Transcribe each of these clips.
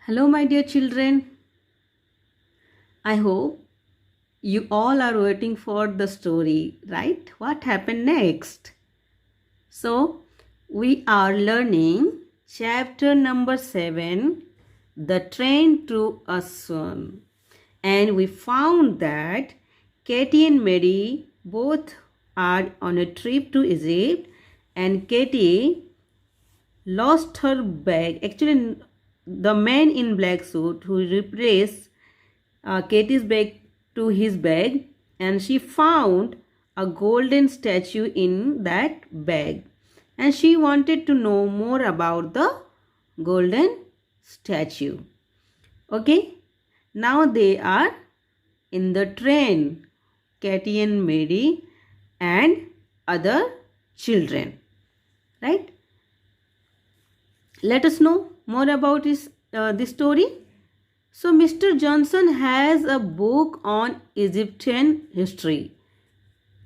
Hello, my dear children. I hope you all are waiting for the story, right? What happened next? So, we are learning chapter number 7, The Train to Aswan. And we found that Katie and Mary both are on a trip to Egypt, and Katie lost her bag. Actually, the man in black suit who replaced Katie's bag to his bag, and she found a golden statue in that bag, and she wanted to know more about the golden statue. Okay, now they are in the train, Katie and Mary and other children, right? Let us know more about this story. So, Mr. Johnson has a book on Egyptian history.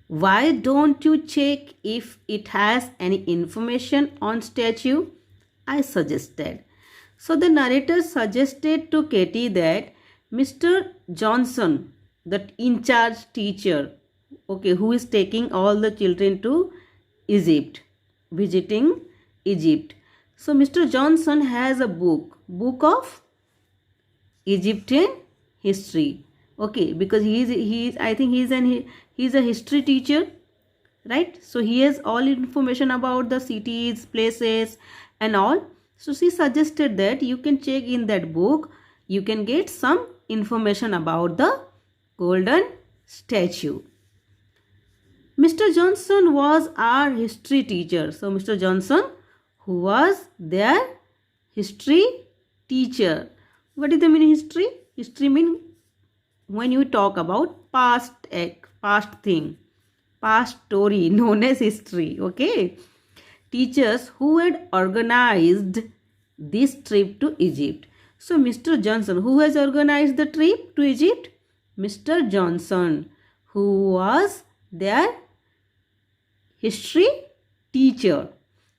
Why don't you check if it has any information on statue? I suggested. So, the narrator suggested to Katie that Mr. Johnson, the in charge teacher, okay, who is taking all the children to Egypt, visiting Egypt. So, Mr. Johnson has a book of Egyptian history. Okay, because he is I think he's a history teacher, right? So he has all information about the cities, places, and all. So she suggested that you can check in that book. You can get some information about the golden statue. Mr. Johnson was our history teacher. So Mr. Johnson, who was their history teacher. What is the meaning history? History means when you talk about past act, past thing, past story known as history. Okay. Teachers who had organized this trip to Egypt. So Mr. Johnson, who has organized the trip to Egypt? Mr. Johnson, who was their history teacher.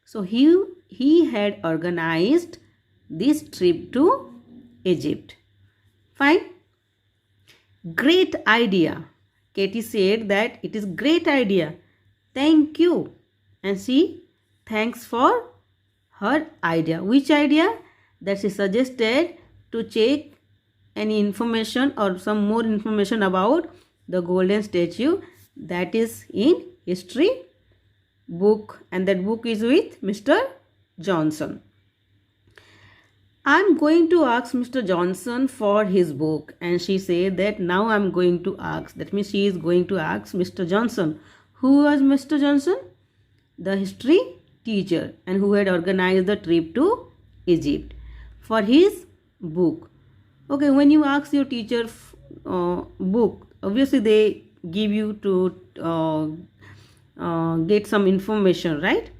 So he had organized this trip to Egypt. Fine. Great idea. Katie said that it is great idea. Thank you. And she thanks for her idea. Which idea? That she suggested to check any information or some more information about the golden statue that is in history book, and that book is with Mr. Johnson. I'm going to ask Mr. Johnson for his book, and she said that now I'm going to ask. That means she is going to ask Mr. Johnson. Who was Mr. Johnson? The history teacher, and who had organized the trip to Egypt, for his book. Okay, when you ask your teacher book, obviously they give you to get some information, right?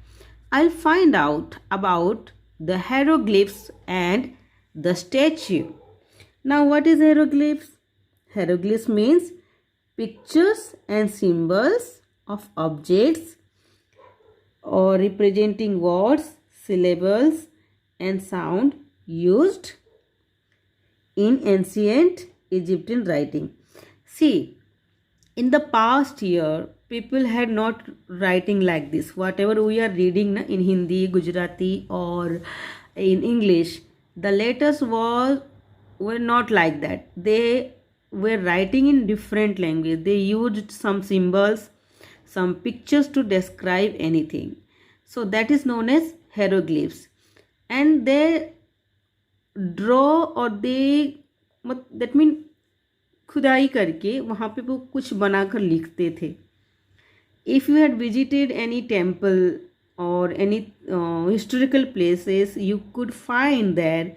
I'll find out about the hieroglyphs and the statue. Now, what is hieroglyphs? Hieroglyphs means pictures and symbols of objects or representing words, syllables, and sound used in ancient Egyptian writing. See, in the past year, people had not writing like this. Whatever we are reading in Hindi, Gujarati, or in English, the letters were not like that. They were writing in different language. They used some symbols, some pictures to describe anything. So that is known as hieroglyphs. And they draw or they that mean खुदाई करके वहाँ पे वो कुछ बनाकर लिखते थे. If you had visited any temple or any historical places, you could find there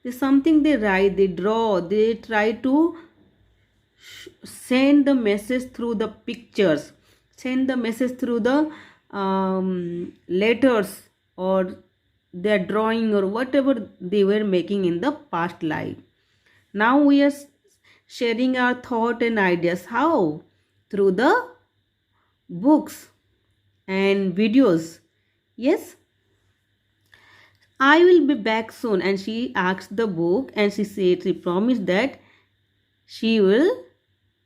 there's something they write, they draw, they try to send the message through the pictures, send the message through the letters or their drawing or whatever they were making in the past life. Now we are sharing our thought and ideas. How? Through the books and videos. Yes. I will be back soon. And she asked the book, and she said she promised that she will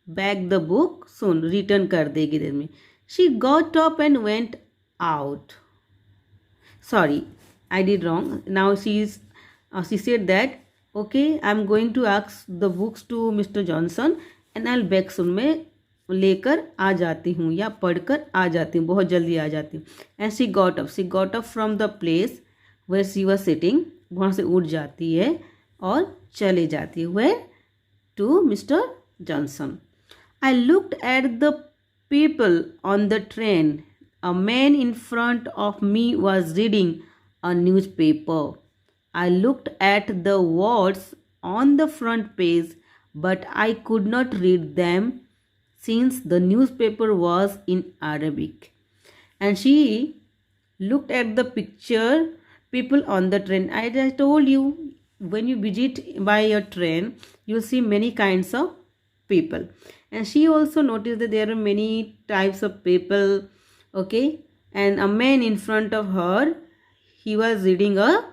back the book soon. Return kar degi der mein. She got up and went out. Sorry, I did wrong. Now she said that okay, I'm going to ask the books to Mr. Johnson and I'll back soon. मैं लेकर आ जाती हूँ या पढ़कर आ जाती हूँ, बहुत जल्दी आ जाती हूँ. And she got up from the place where she was sitting. वहाँ से उठ जाती है और चले जाती है. Where? To mister Johnson. I looked at the people on the train. A man in front of me was reading a newspaper. I looked at the words on the front page, but I could not read them since the newspaper was in Arabic. And she looked at the people on the train. As I told you, when you visit by a train, you see many kinds of people. And she also noticed that there are many types of people. Okay, and a man in front of her, he was reading a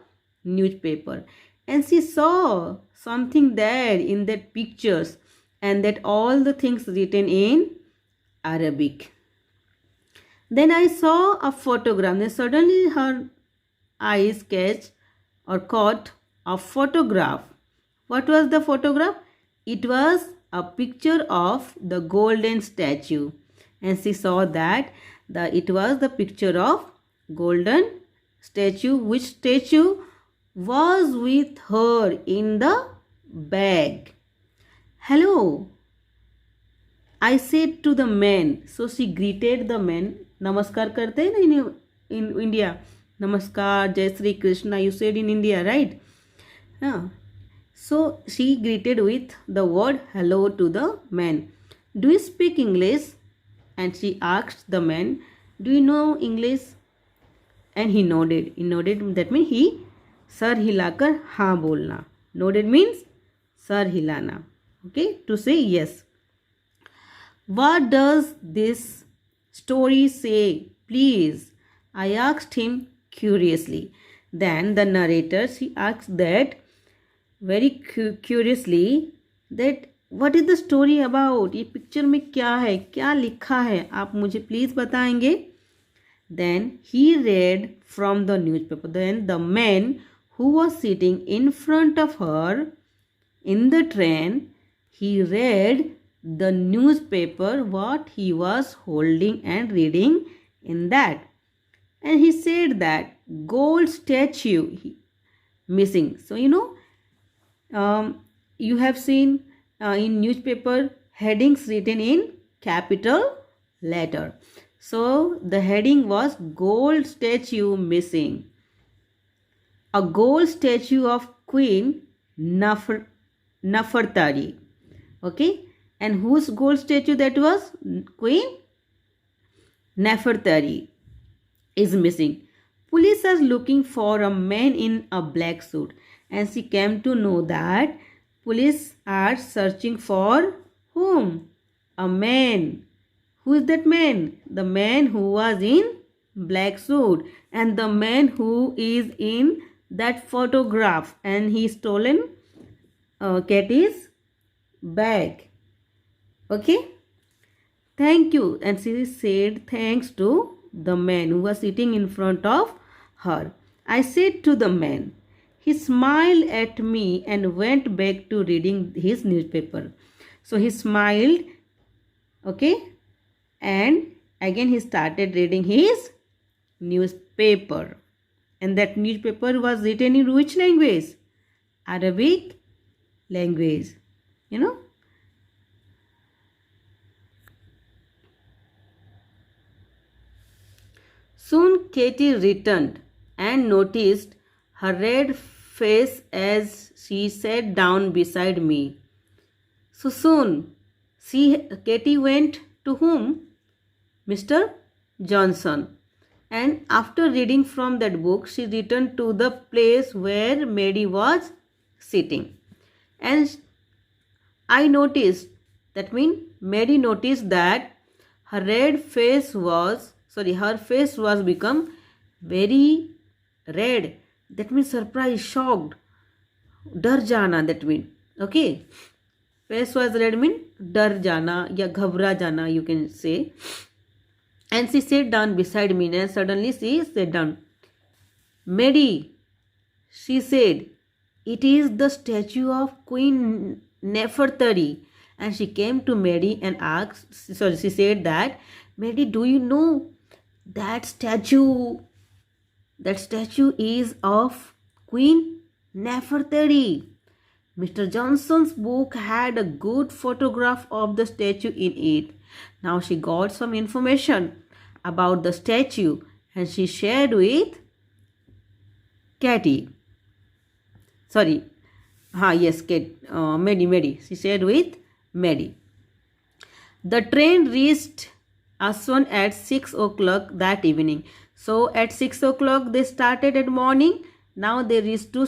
newspaper, and she saw something there in that pictures, and that all the things written in Arabic. Then I saw a photograph. Then suddenly her eyes caught a photograph. What was the photograph? It was a picture of the golden statue, and she saw that it was the picture of golden statue. Which statue was with her in the bag? Hello, I said to the man. So she greeted the man. Namaskar karte hain na in India. Namaskar, Jai Shri Krishna, you said in India, right? Yeah. So she greeted with the word hello to the man. Do you speak English? And she asked the man, do you know English? And he nodded. That means he sir हिलाकर हाँ बोलना. Nodded means sir हिलाना. Okay, to say yes. What does this story say, please? I asked him curiously. Then the narrator, she asked that very curiously, that what is the story about? ये picture में क्या है, क्या लिखा है, आप मुझे प्लीज बताएंगे. Then he read from the newspaper. Then the man who was sitting in front of her in the train, he read the newspaper, what he was holding and reading in that. And he said that gold statue missing. So you have seen in newspaper headings written in capital letter. So the heading was gold statue missing. A gold statue of Queen Nafertari. Okay, and whose gold statue that was? Queen Nefertari is missing. Police are looking for a man in a black suit, and she came to know that police are searching for whom? A man. Who is that man? The man who was in black suit, and the man who is in that photograph, and he stolen Katie's bag. Okay, thank you. And she said thanks to the man who was sitting in front of her. I said to the man. He smiled at me and went back to reading his newspaper. So he smiled, okay, and again he started reading his newspaper. And that newspaper was written in which language? Arabic language, Soon Katie returned and noticed her red face as she sat down beside me. So soon, Katie went to whom? Mr. Johnson. And after reading from that book, she returned to the place where Mary was sitting. And I noticed, that means Mary noticed that her face was become very red that means surprised, shocked. डर जाना, that mean. Okay. Face was red mean डर जाना या घबरा जाना, you can say. And she sat down beside me, and suddenly she sat down. Mary, she said, it is the statue of Queen Nefertari. And she came to Mary and asked, so she said that, Mary, do you know that statue? That statue is of Queen Nefertari. Mr. Johnson's book had a good photograph of the statue in it. Now she got some information about the statue and she shared with Katie. Sorry. Yes, Mary. She shared with Mary. The train reached Aswan at 6 o'clock that evening. So at 6 o'clock they started at morning. Now they reached to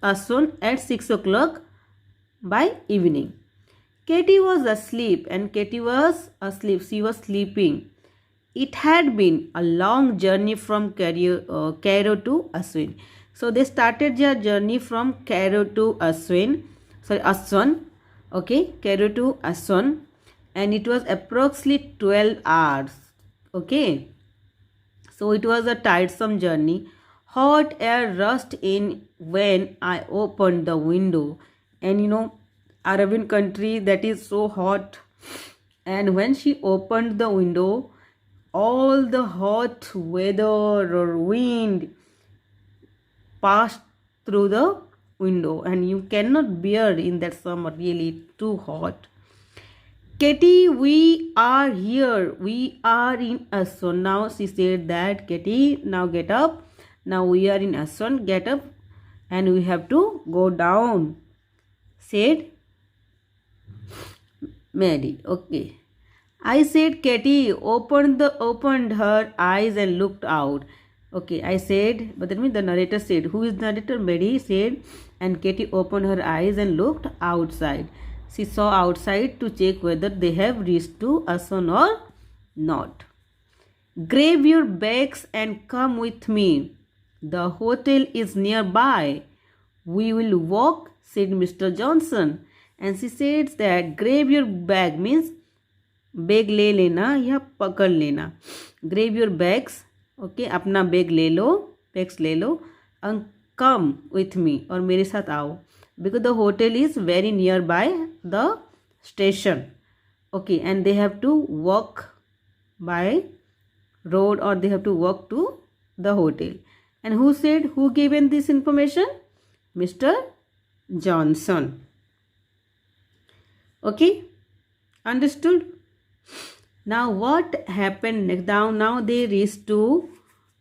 Aswan at 6 o'clock by evening. Katie was asleep and Katie was asleep. She was sleeping. It had been a long journey from Cairo to Aswan. So they started their journey from Cairo to Aswan. Okay, Cairo to Aswan. And it was approximately 12 hours. Okay. So it was a tiresome journey. Hot air rushed in when I opened the window. And you know, Arabian country, that is so hot. And when she opened the window, all the hot weather or wind passed through the window. And you cannot bear in that summer, really too hot. Katie, we are here. We are in Aswan. Now she said that, Katie, now get up. Now we are in Aswan. Get up. And we have to go down, said Mary. Okay. I said, Katie opened her eyes and looked out. Okay, I said, but that means the narrator said. Who is the narrator? Mary said, and Katie opened her eyes and looked outside. She saw outside to check whether they have reached to Aswan or not. Grab your bags and come with me. The hotel is nearby. We will walk, said Mr. Johnson. And she said that grab your bag means bag ले लेना या पकड़ लेना. Grab your bags. Okay, अपना bag ले लो, bags ले लो. And come with me, और मेरे साथ आओ. Because the hotel is very nearby the station. Okay, and they have to walk by road or they have to walk to the hotel. And who given this information? Mr. Johnson. Okay, understood? Now what happened next? Now they reached to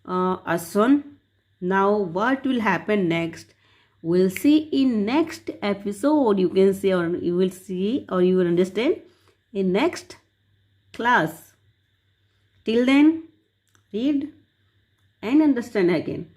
Aswan. Now what will happen next? We'll see in next episode. You can say, or you will see, or you will understand in next class. Till then, read and understand again.